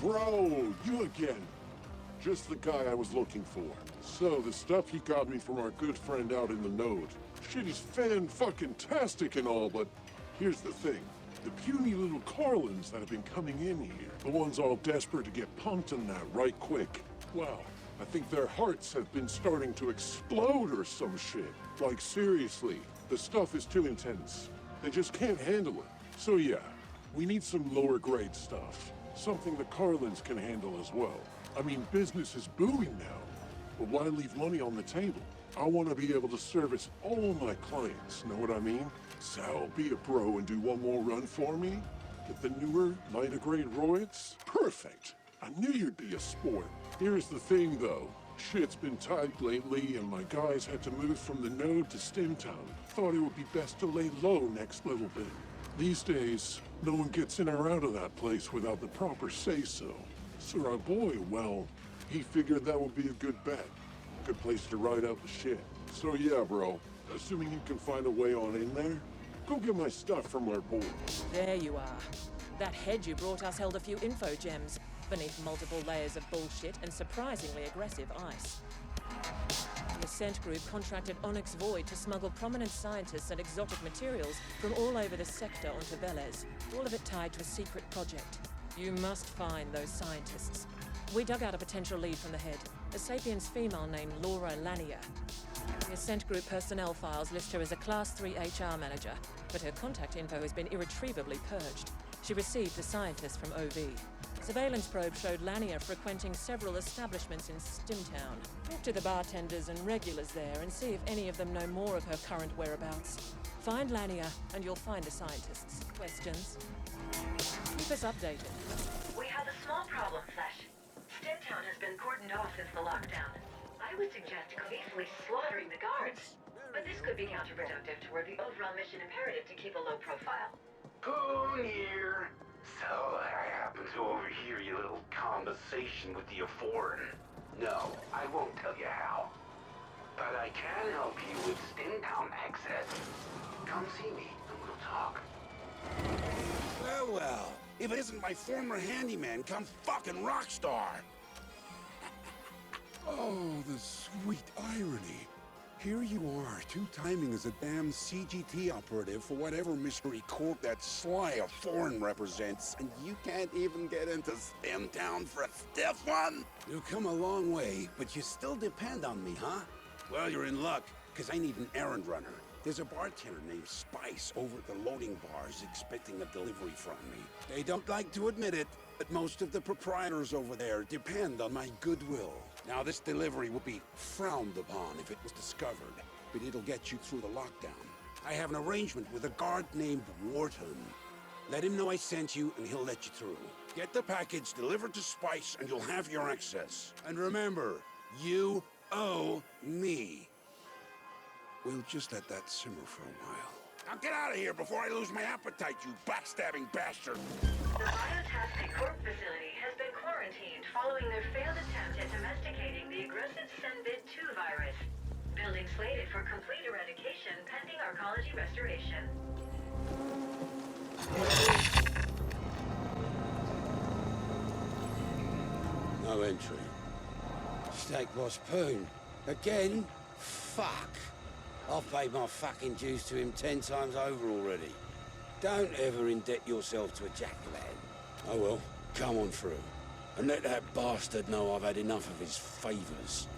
Bro, you again. Just the guy I was looking for. So, the stuff he got me from our good friend out in the node. Shit is fan-fucking-tastic and all, but here's the thing. The puny little Carlins that have been coming in here, the ones all desperate to get punked on that right quick. Wow, I think their hearts have been starting to explode or some shit. Like seriously, the stuff is too intense. They just can't handle it. So yeah, we need some lower grade stuff. Something the Carlins can handle as well. I mean, business is booming now. But why leave money on the table? I want to be able to service all my clients, know what I mean? So, be a bro and do one more run for me? Get the newer, lighter grade roids? Perfect! I knew you'd be a sport. Here's the thing though. Shit's been tight lately and my guys had to move from the node to Stimtown. Thought it would be best to lay low next little bit. These days, no one gets in or out of that place without the proper say-so. So our boy, well, he figured that would be a good bet. Good place to ride out the shit. So yeah, bro, assuming you can find a way on in there, go get my stuff from our boy. There you are. That head you brought us held a few info gems beneath multiple layers of bullshit and surprisingly aggressive ice. The Ascent group contracted Onyx Void to smuggle prominent scientists and exotic materials from all over the sector onto Velez, all of it tied to a secret project. You must find those scientists. We dug out a potential lead from the head, a Sapiens female named Laura Lanier. The Ascent group personnel files list her as a Class 3 HR manager, but her contact info has been irretrievably purged. She received the scientist from OV. Surveillance probe showed Lanier frequenting several establishments in Stimtown. Talk to the bartenders and regulars there and see if any of them know more of her current whereabouts. Find Lanier and you'll find the scientists. Questions? Keep us updated. We have a small problem, Flesh. Stimtown has been cordoned off since the lockdown. I would suggest gleefully slaughtering the guards, but this could be counterproductive toward the overall mission imperative to keep a low profile. Poon here. So I happened to overhear your little conversation with the Foreign. No, I won't tell you how. But I can help you with Stimtown access. Come see me and we'll talk. Well, if it isn't my former handyman come fucking rockstar. Oh, the sweet irony. Here you are, two-timing as a damn CGT operative for whatever mystery corp that sly Foreign represents, and you can't even get into Stimtown for a stiff one? You've come a long way, but you still depend on me, huh? Well, you're in luck, because I need an errand runner. There's a bartender named Spice over at the loading bars expecting a delivery from me. They don't like to admit it, but most of the proprietors over there depend on my goodwill. Now, this delivery would be frowned upon if it was discovered, but it'll get you through the lockdown. I have an arrangement with a guard named Wharton. Let him know I sent you, and he'll let you through. Get the package delivered to Spice, and you'll have your access. And remember, you owe me. We'll just let that simmer for a while. Now get out of here before I lose my appetite, you backstabbing bastard! The Biotask Corp facility has been quarantined following their failed attempt at domesticating the aggressive Senbid-2 virus. Building slated for complete eradication pending arcology restoration. No entry. Steak Boss Poon. Again? Fuck. I've paid my fucking dues to him 10 times over already. Don't ever indebt yourself to a jackalad. Oh well, come on through. And let that bastard know I've had enough of his favors.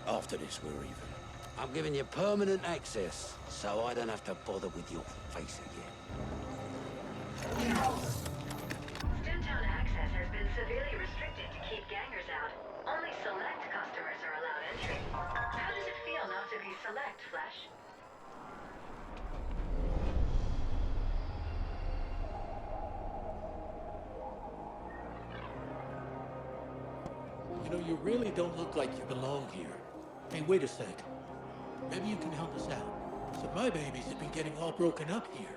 After this, we're even. I'm giving you permanent access, so I don't have to bother with your face again. Stimtown access has been severely restricted to keep gangers out. Only select customers are allowed entry. How does it feel not to be select, Flesh? You know, you really don't look like you belong here. Hey, wait a sec. Maybe you can help us out. So my babies have been getting all broken up here.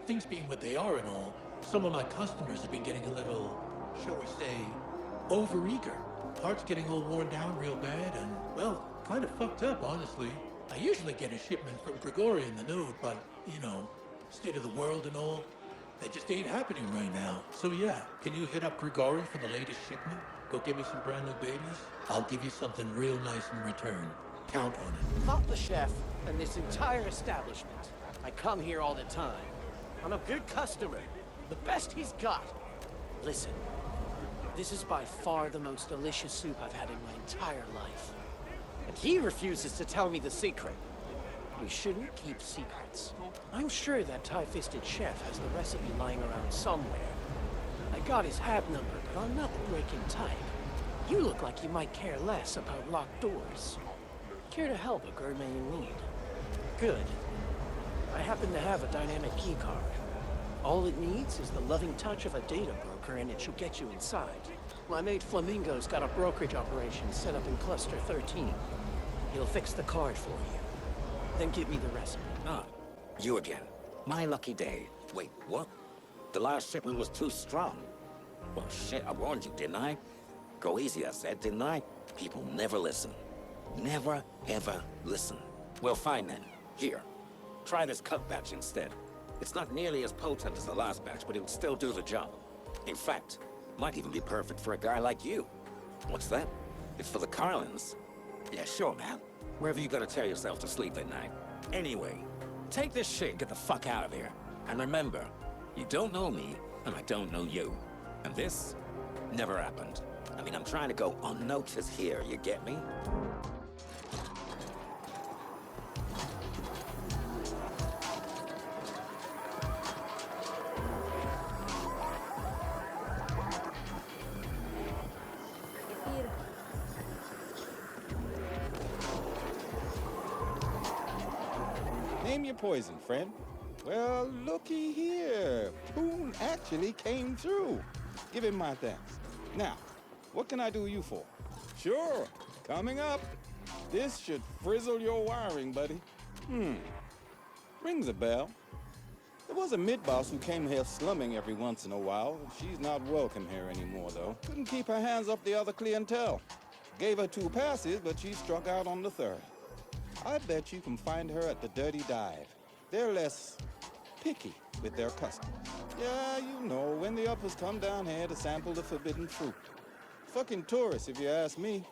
Things being what they are and all, some of my customers have been getting a little, shall we say, overeager. Parts getting all worn down real bad and, well, kind of fucked up, honestly. I usually get a shipment from Gregory in the node, but, you know, state of the world and all. They just ain't happening right now. So yeah, can you hit up Grigori for the latest shipment? Go get me some brand new babies. I'll give you something real nice in return. Count on it. Fuck the chef and this entire establishment. I come here all the time. I'm a good customer. The best he's got. Listen, this is by far the most delicious soup I've had in my entire life. And he refuses to tell me the secret. We shouldn't keep secrets. I'm sure that tie-fisted chef has the recipe lying around somewhere. I got his hat number, but I'm not the break-in type. You look like you might care less about locked doors. Care to help a gourmet in need? Good. I happen to have a dynamic keycard. All it needs is the loving touch of a data broker and it should get you inside. My mate Flamingo's got a brokerage operation set up in Cluster 13. He'll fix the card for you. Then give me the recipe. Ah, you again. My lucky day. Wait, what? The last shipment was too strong. Well, shit, I warned you, didn't I? Go easy, I said, didn't I? People never listen. Never, ever listen. Well, fine then. Here. Try this cut batch instead. It's not nearly as potent as the last batch, but it would still do the job. In fact, might even be perfect for a guy like you. What's that? It's for the Carlins. Yeah, sure, man. Wherever you gotta tear yourself to sleep at night. Anyway, take this shit and get the fuck out of here. And remember, you don't know me, and I don't know you. And this never happened. I mean, I'm trying to go unnoticed here, you get me? Name your poison, friend. Well, looky here. Poon actually came through. Give him my thanks. Now, what can I do you for? Sure, coming up. This should frizzle your wiring, buddy. Rings a bell. There was a mid-boss who came here slumming every once in a while. She's not welcome here anymore, though. Couldn't keep her hands off the other clientele. Gave her 2 passes, but she struck out on the 3rd. I bet you can find her at the Dirty Dive. They're less picky with their customers. Yeah, you know, when the uppers come down here to sample the forbidden fruit. Fucking tourists, if you ask me.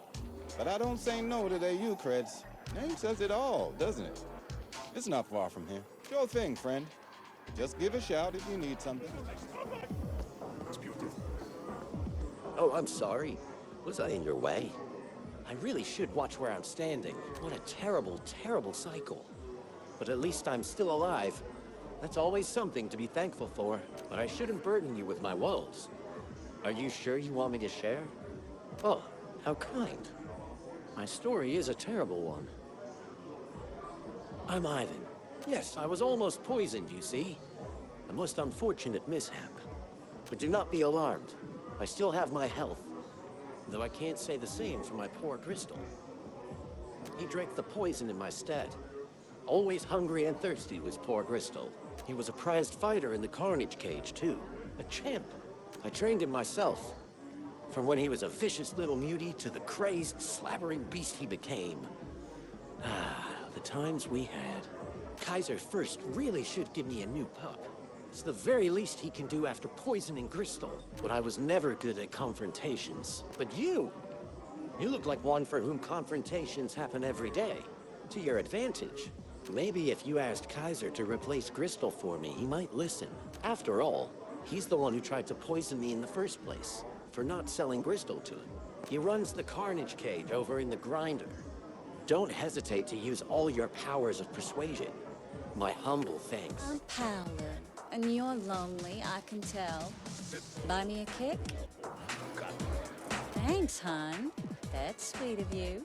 But I don't say no to their U-creds. Name says it all, doesn't it? It's not far from here. Sure thing, friend. Just give a shout if you need something. Oh, I'm sorry. Was I in your way? I really should watch where I'm standing. What a terrible, terrible cycle. But at least I'm still alive. That's always something to be thankful for. But I shouldn't burden you with my woes. Are you sure you want me to share? Oh, how kind. My story is a terrible one. I'm Ivan. Yes, I was almost poisoned, you see. A most unfortunate mishap. But do not be alarmed. I still have my health. Though I can't say the same for my poor Crystal. He drank the poison in my stead. Always hungry and thirsty was poor Crystal. He was a prized fighter in the Carnage Cage, too. A champ. I trained him myself. From when he was a vicious little mutie to the crazed, slabbering beast he became. Ah, the times we had. Kaiser first really should give me a new pup. It's the very least he can do after poisoning Crystal. But I was never good at confrontations. But you look like one for whom confrontations happen every day. To your advantage. Maybe if you asked Kaiser to replace Crystal for me, he might listen. After all, he's the one who tried to poison me in the first place, for not selling Crystal to him. He runs the Carnage Cage over in the Grinder. Don't hesitate to use all your powers of persuasion. My humble thanks. I'm Paula, and you're lonely, I can tell. Buy me a kick? Thanks, hon. That's sweet of you.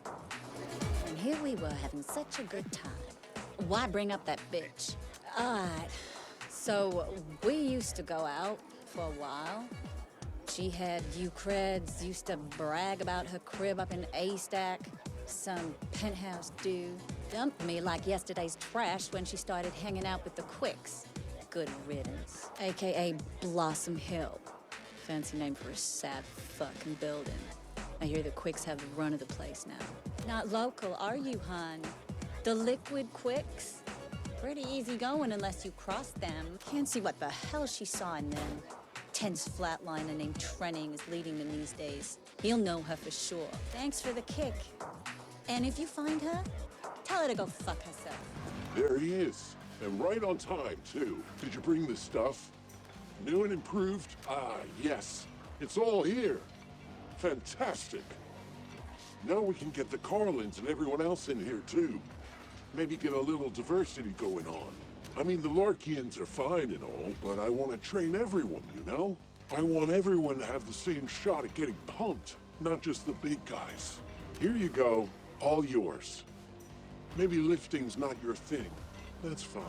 And here we were having such a good time. Why bring up that bitch? Alright, so we used to go out for a while. She had U-creds, used to brag about her crib up in A-Stack. Some penthouse dude dumped me like yesterday's trash when she started hanging out with the Quicks. Good riddance. AKA Blossom Hill. Fancy name for a sad fucking building. I hear the Quicks have the run of the place now. Not local, are you, hon? The Liquid Quicks? Pretty easy going unless you cross them. Can't see what the hell she saw in them. Tense flatliner named Trenning is leading them these days. He'll know her for sure. Thanks for the kick. And if you find her, tell her to go fuck herself. There he is. And right on time, too. Did you bring the stuff? New and improved? Ah, yes. It's all here. Fantastic. Now we can get the Carlins and everyone else in here, too. Maybe get a little diversity going on. I mean, the Larkians are fine and all, but I want to train everyone, you know? I want everyone to have the same shot at getting pumped, not just the big guys. Here you go, all yours. Maybe lifting's not your thing. That's fine.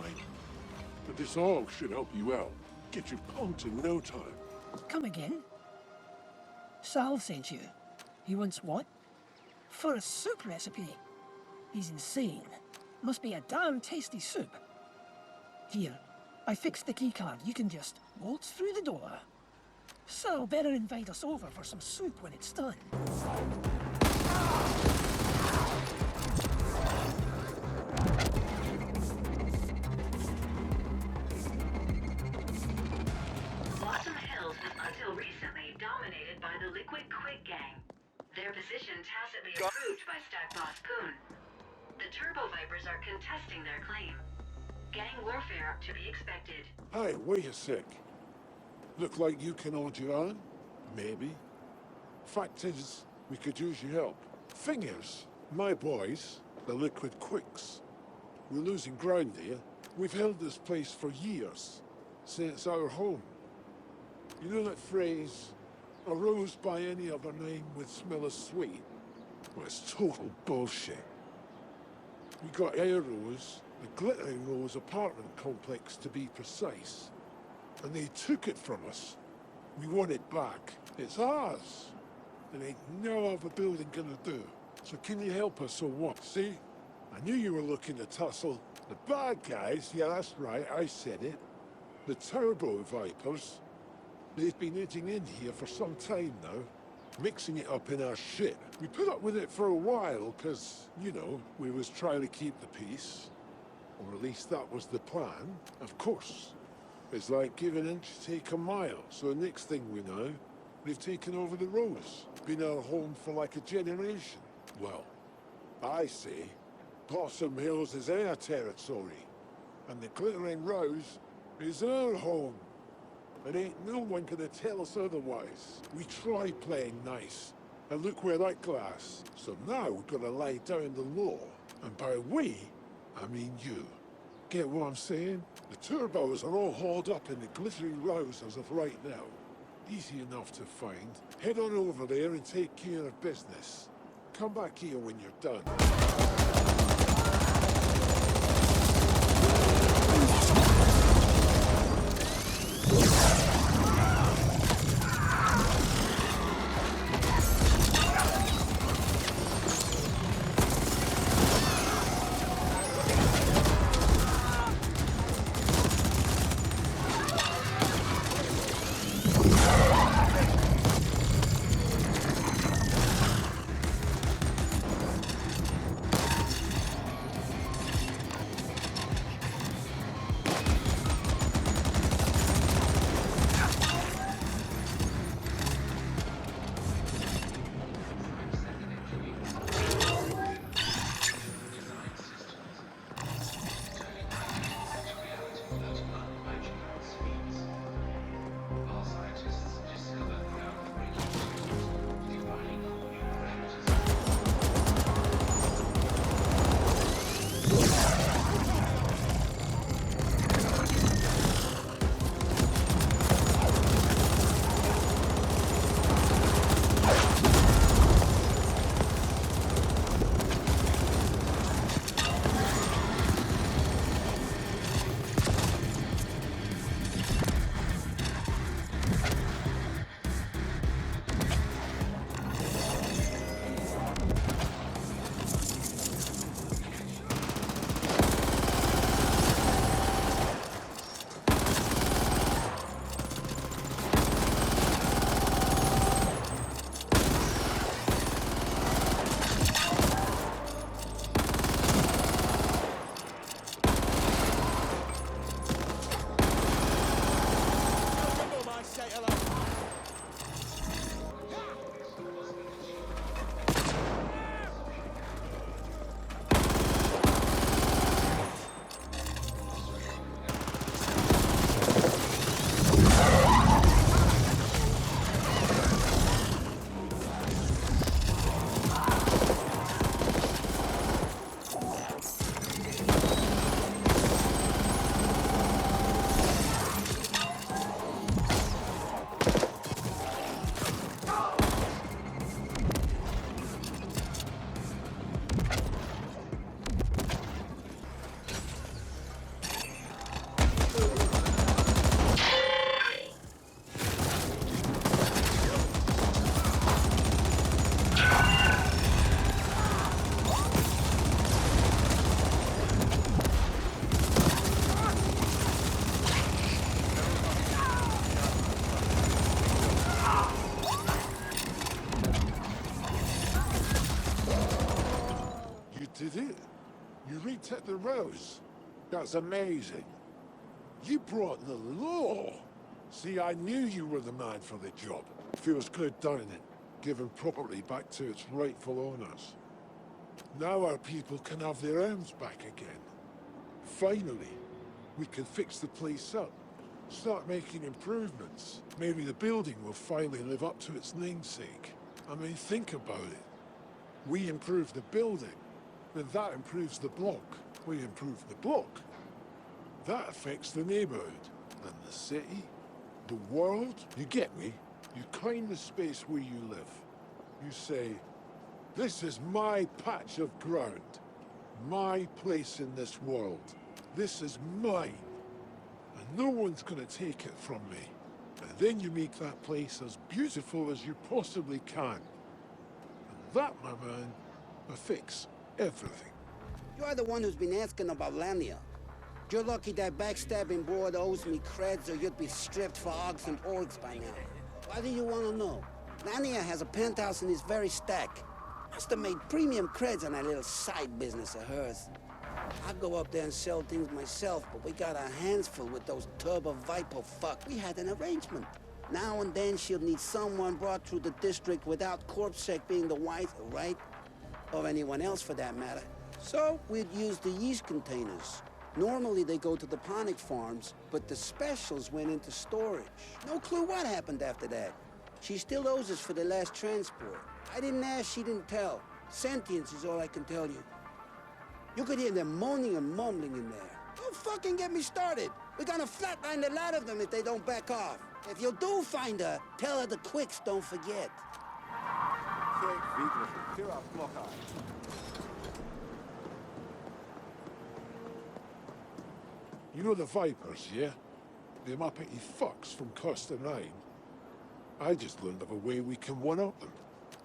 But this all should help you out. Get you pumped in no time. Come again? Sal sent you. He wants what? For a soup recipe. He's insane. Must be a damn tasty soup. Here, I fixed the keycard. You can just waltz through the door. Sal better invite us over for some soup when it's done. Blossom Hills was until recently dominated by the Liquid Quig gang. Their position tacitly approved by Stack Boss Poon. The Turbo Vipers are contesting their claim. Gang warfare to be expected. Hi, wait a sec. Look like you can hold your own? Maybe. Fact is, we could use your help. Thing is, my boys, the Liquid Quicks, we're losing ground here. We've held this place for years, since our home. You know that phrase, a rose by any other name would smell as sweet? Well, it's total bullshit. We got our rose, the Glittering Rose apartment complex to be precise, and they took it from us. We want it back. It's ours. There ain't no other building gonna do. So can you help us or what? See? I knew you were looking to tussle. The bad guys, yeah, that's right, I said it. The Turbo Vipers. They've been edging in here for some time now, mixing it up in our shit. We put up with it for a while, cause, you know, we was trying to keep the peace. Or at least that was the plan. Of course. It's like give an inch, take a mile. So the next thing we know, they've taken over the Rose. Been our home for like a generation. Well, I say, Blossom Hills is our territory. And the Glittering Rose is our home. And ain't no one gonna tell us otherwise. We tried playing nice. And look where that glass. So now we've gotta lay down the law. And by we, I mean you. Get what I'm saying? The turbos are all hauled up in the Glittering Rose as of right now. Easy enough to find. Head on over there and take care of business. Come back here when you're done. retake the rows. That's amazing. You brought the law. See, I knew you were the man for the job. Feels good, doesn't it? Giving property back to its rightful owners. Now our people can have their arms back again. Finally, we can fix the place up. Start making improvements. Maybe the building will finally live up to its namesake. I mean, think about it. We improve the building, then that improves the block. We improve the block. That affects the neighborhood, and the city, the world. You get me? You claim the space where you live. You say, this is my patch of ground. My place in this world. This is mine. And no one's gonna take it from me. And then you make that place as beautiful as you possibly can. And that, my man, will fix everything. You are the one who's been asking about Lania. You're lucky that backstabbing broad owes me creds, or you'd be stripped for ogs and orgs by now. Why do you want to know? Lania has a penthouse in this very stack. Must have made premium creds on that little side business of hers. I'd go up there and sell things myself, but we got our hands full with those Turbo Viper fuck. We had an arrangement. Now and then she'll need someone brought through the district without CorpSec being the wife, right? Or anyone else for that matter. So we'd use the yeast containers. Normally they go to the ponic farms, but the specials went into storage. No clue what happened after that. She still owes us for the last transport. I didn't ask, she didn't tell. Sentience is all I can tell you. You could hear them moaning and mumbling in there. Don't fucking get me started. We're gonna flatline a lot of them if they don't back off. If you do find her, tell her the quicks don't forget. You know the Vipers, yeah? Them uppity fucks from Costa 9. I just learned of a way we can one-up them.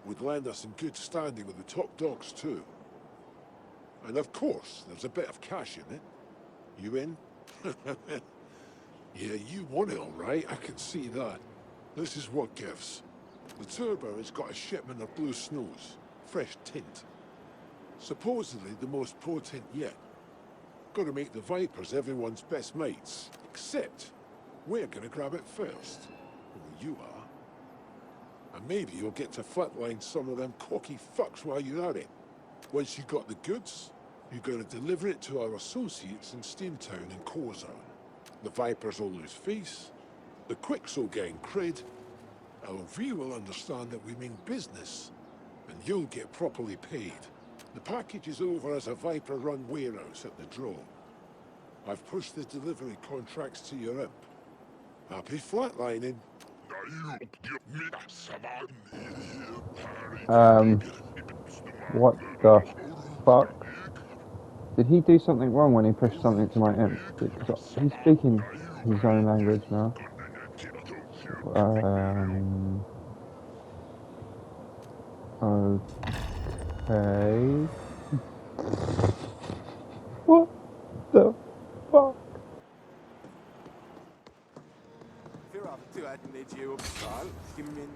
Would land us in good standing with the top dogs, too. And of course, there's a bit of cash in it. You in? Yeah, you want it all right, I can see that. This is what gives. The Turbo has got a shipment of blue snows, fresh tint. Supposedly the most potent yet. Gotta make the Vipers everyone's best mates. Except, we're gonna grab it first. Well, you are. And maybe you'll get to flatline some of them cocky fucks while you're at it. Once you got the goods, you're gonna deliver it to our associates in Steamtown and Corzine. The Vipers will lose face, the Quicks will gain cred, LV will understand that we mean business, and you'll get properly paid. The package is over as a Viper-run warehouse at the draw. I've pushed the delivery contracts to your imp. Happy flatlining. What the fuck? Did he do something wrong when he pushed something to my imp? Because he's speaking his own language now. Okay. What the fuck? För att du är en idiot, give me